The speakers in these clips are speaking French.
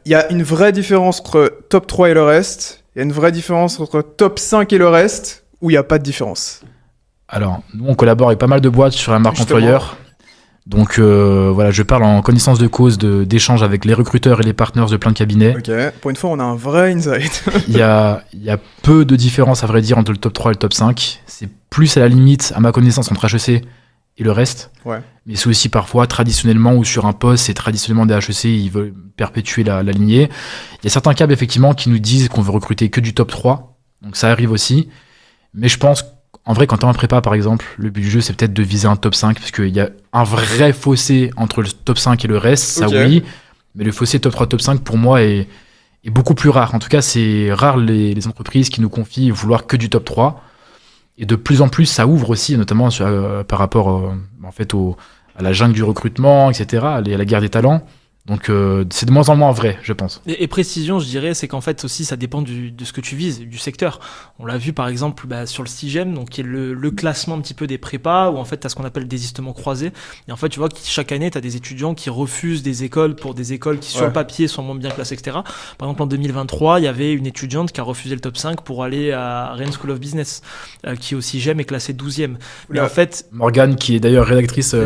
il y a une vraie différence entre top 3 et le reste. Il y a une vraie différence entre top 5 et le reste, ou il n'y a pas de différence? Alors, nous, on collabore avec pas mal de boîtes sur la marque Justement. employeur. Donc, voilà, je parle en connaissance de cause d'échanges avec les recruteurs et les partenaires de plein de cabinets. Ok, pour une fois, on a un vrai insight. Il y a peu de différence, à vrai dire, entre le top 3 et le top 5. C'est plus à la limite, à ma connaissance, entre HEC et le reste. Ouais. Mais c'est aussi parfois, traditionnellement, ou sur un poste, c'est traditionnellement des HEC, ils veulent perpétuer la lignée. Il y a certains câbles, effectivement, qui nous disent qu'on veut recruter que du top 3. Donc ça arrive aussi. Mais je pense, en vrai, quand t'es en prépa, par exemple, le but du jeu, c'est peut-être de viser un top 5, parce qu'il y a un vrai fossé entre le top 5 et le reste, ça Ok. oui. Mais le fossé top 3, top 5, pour moi, est beaucoup plus rare. En tout cas, c'est rare les entreprises qui nous confient vouloir que du top 3. Et de plus en plus, ça ouvre aussi, notamment par rapport en fait, à la jungle du recrutement, etc., à la guerre des talents. Donc, c'est de moins en moins vrai, je pense. Et précision, je dirais, c'est qu'en fait aussi, ça dépend de ce que tu vises, du secteur. On l'a vu par exemple sur le CIGEM, donc qui est le classement un petit peu des prépas, où en fait, tu as ce qu'on appelle désistement croisé. Et en fait, tu vois que chaque année, tu as des étudiants qui refusent des écoles pour des écoles qui, sur le papier, sont moins bien classées, etc. Par exemple, en 2023, il y avait une étudiante qui a refusé le top 5 pour aller à Rennes School of Business, qui au CIGEM est classée 12e. Mais en fait... Morgane, qui est d'ailleurs rédactrice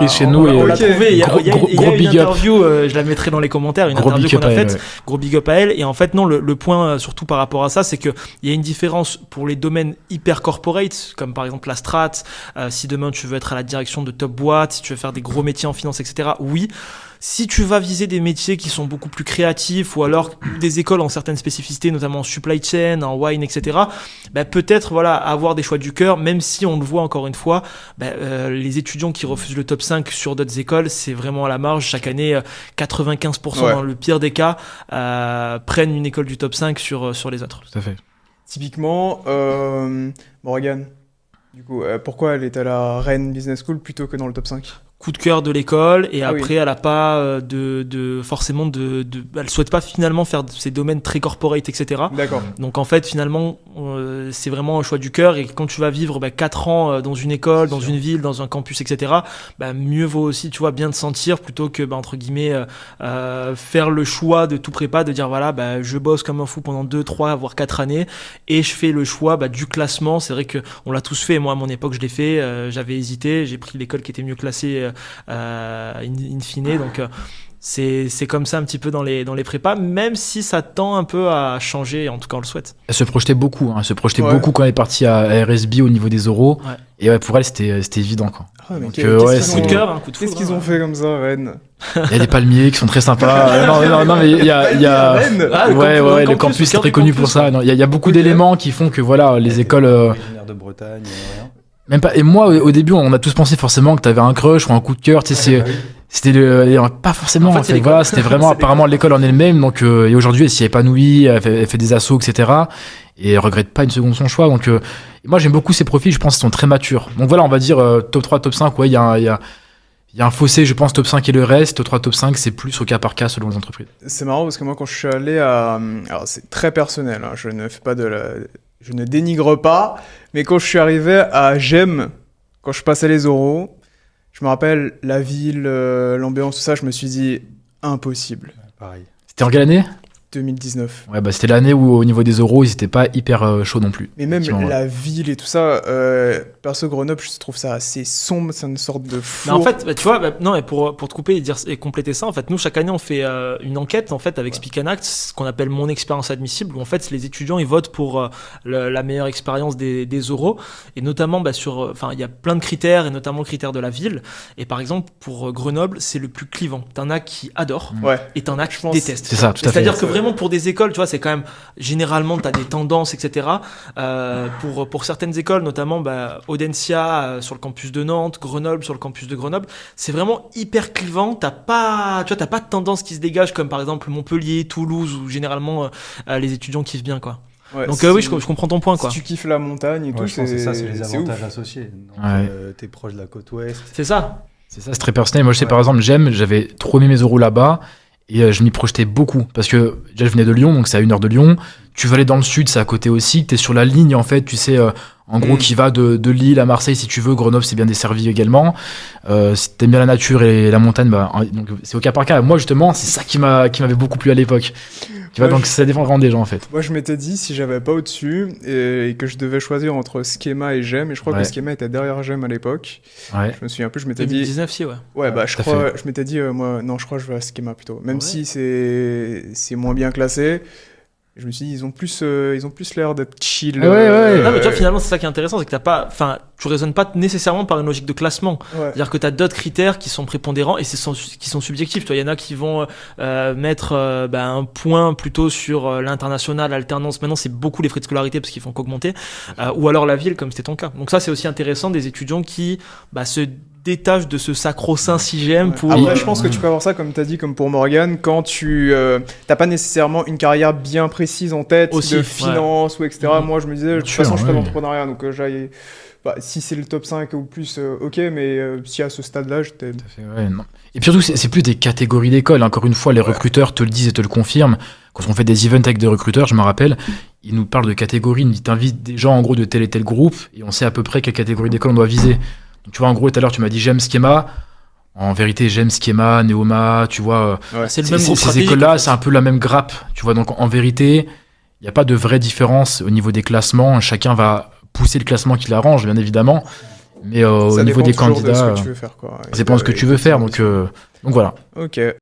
chez nous. On l'a trouvé, il y a gros une big up. interview, je la mettrai dans les commentaires, une Gros interview big qu'on a up à elle, faite, gros big up à elle. Et en fait, non, le point, surtout par rapport à ça, c'est qu'il y a une différence pour les domaines hyper corporate, comme par exemple la strat, si demain tu veux être à la direction de top boîte, si tu veux faire des gros métiers en finance, etc., oui. Si tu vas viser des métiers qui sont beaucoup plus créatifs ou alors des écoles en certaines spécificités, notamment en supply chain, en wine, etc., bah, peut-être voilà, avoir des choix du cœur, même si on le voit encore une fois, les étudiants qui refusent le top 5 sur d'autres écoles, c'est vraiment à la marge. Chaque année, 95% dans le pire des cas prennent une école du top 5 sur les autres. Tout à fait. Typiquement, Morgane, du coup, pourquoi elle est à la Rennes Business School plutôt que dans le top 5? Coup de cœur de l'école et après elle a pas forcément elle souhaite pas finalement faire ces domaines très corporate, etc. D'accord. Donc en fait finalement c'est vraiment un choix du cœur, et quand tu vas vivre 4 ans dans une école, dans une ville, dans un campus, etc., mieux vaut aussi, tu vois, bien te sentir plutôt que entre guillemets faire le choix de tout prépa, de dire voilà je bosse comme un fou pendant 2, 3 voire 4 années et je fais le choix du classement. C'est vrai que on l'a tous fait, moi à mon époque je l'ai fait, j'avais hésité, j'ai pris l'école qui était mieux classée in fine, donc c'est comme ça un petit peu dans les prépas, même si ça tend un peu à changer, en tout cas on le souhaite. Elle se projetait beaucoup, beaucoup quand elle est partie à RSB au niveau des oraux, et pour elle c'était évident, quoi. Donc, coup de cœur, un coup de foudre. Qu'est-ce qu'ils ont fait comme ça, Rennes? Il y a des palmiers qui sont très sympas. non, mais il y a le campus est très connu pour ça. Il y a beaucoup d'éléments qui font que voilà, les écoles originaire de Bretagne, même pas. Et moi, au début, on a tous pensé forcément que t'avais un crush ou un coup de cœur. Tu sais, c'était pas forcément. En fait, voilà, c'était vraiment apparemment l'école en elle-même. Donc, et aujourd'hui, elle s'y épanouit, elle fait des assos, etc. Et elle regrette pas une seconde son choix. Donc, moi, j'aime beaucoup ces profils. Je pense qu'ils sont très matures. Donc voilà, on va dire top 3, top 5. Ouais, il y a un fossé, je pense, top 5 et le reste. Top 3, top 5, c'est plus au cas par cas selon les entreprises. C'est marrant parce que moi, quand je suis allé à... Alors, c'est très personnel, hein, je ne fais pas je ne dénigre pas, mais quand je suis arrivé à GEM, quand je passais les oraux, je me rappelle la ville, l'ambiance, tout ça, je me suis dit, impossible. Pareil. C'était en quelle année ? 2019. Ouais, c'était l'année où au niveau des oraux, ils étaient pas hyper chauds non plus. Mais même la ville et tout ça, perso Grenoble, je trouve ça assez sombre, c'est une sorte de four. Mais en fait, tu vois, non, et pour te couper et compléter ça, en fait, nous chaque année on fait une enquête en fait avec Speak and Act, ce qu'on appelle mon expérience admissible, où en fait les étudiants ils votent pour la meilleure expérience des oraux, et notamment il y a plein de critères, et notamment le critère de la ville. Et par exemple pour Grenoble, c'est le plus clivant. T'en as qui adorent, et t'en as qui détestent. C'est ça, tout à fait. C'est-à-dire que vraiment pour des écoles, tu vois, c'est quand même généralement t'as des tendances, etc. Pour certaines écoles, notamment Audencia sur le campus de Nantes, Grenoble sur le campus de Grenoble, c'est vraiment hyper clivant. T'as pas de tendance qui se dégage comme par exemple Montpellier, Toulouse, où généralement les étudiants kiffent bien, quoi. Ouais, donc oui, je comprends ton point, quoi. Si tu kiffes la montagne et tout, je pense que c'est les avantages ouf. associés. T'es proche de la côte ouest. C'est ça. C'est très personnel. Moi, je sais, par exemple, j'avais trop aimé mes oraux là-bas. Et je m'y projetais beaucoup, parce que déjà je venais de Lyon, donc c'est à 1 heure de Lyon. tu veux aller dans le sud, c'est à côté aussi. T'es sur la ligne, en fait, tu sais, en gros, qui va de Lille à Marseille, si tu veux. Grenoble, c'est bien desservi également. Si t'aimes bien la nature et la montagne, bah, donc, c'est au cas par cas. Moi, justement, c'est ça qui m'avait beaucoup plu à l'époque. Tu vois, donc ça dépend vraiment des gens, en fait. Moi, je m'étais dit, si j'avais pas au-dessus et que je devais choisir entre Schema et Gem, et je crois que Schema était derrière Gem à l'époque. Ouais. Je me souviens plus, je m'étais dit. 2019, si, ouais. Ouais, bah, je m'étais dit, moi, non, je crois que je vais à Schema plutôt. Même si c'est moins bien classé. Je me suis dit, ils ont plus l'air d'être chill. Ouais. Non, mais tu vois, finalement, c'est ça qui est intéressant, c'est que tu raisonnes pas nécessairement par une logique de classement. Ouais. C'est-à-dire que tu as d'autres critères qui sont prépondérants et qui sont subjectifs. Il y en a qui vont mettre un point plutôt sur l'international, l'alternance. Maintenant, c'est beaucoup les frais de scolarité parce qu'ils font qu'augmenter. Ou alors la ville, comme c'était ton cas. Donc ça, c'est aussi intéressant des étudiants qui se détachent de ce sacro-saint 6ème pour... Après, je pense que tu peux avoir ça, comme tu as dit, comme pour Morgan, quand tu t'as pas nécessairement une carrière bien précise en tête, aussi, de finance ou etc. Moi, je me disais, de toute façon, je fais l'entrepreneuriat, donc j'aille... si c'est le top 5 ou plus, ok, mais si à ce stade-là, j'étais... Non. Et puis surtout, c'est plus des catégories d'école. Encore une fois, les recruteurs te le disent et te le confirment. Quand on fait des events avec des recruteurs, je me rappelle, ils nous parlent de catégories, ils t'invitent des gens en gros de tel et tel groupe, et on sait à peu près quelle catégorie d'école on doit viser. Donc, tu vois, en gros, tout à l'heure, tu m'as dit j'aime Schema. En vérité, j'aime Schema, Neoma, tu vois. C'est le même groupe ces écoles-là, en fait. C'est un peu la même grappe. Tu vois, donc en vérité, il n'y a pas de vraie différence au niveau des classements. Chacun va pousser le classement qui l'arrange, bien évidemment. Mais au niveau des candidats, de ce que tu veux faire, quoi. ça dépend de ce que tu veux faire. Donc voilà. Ok.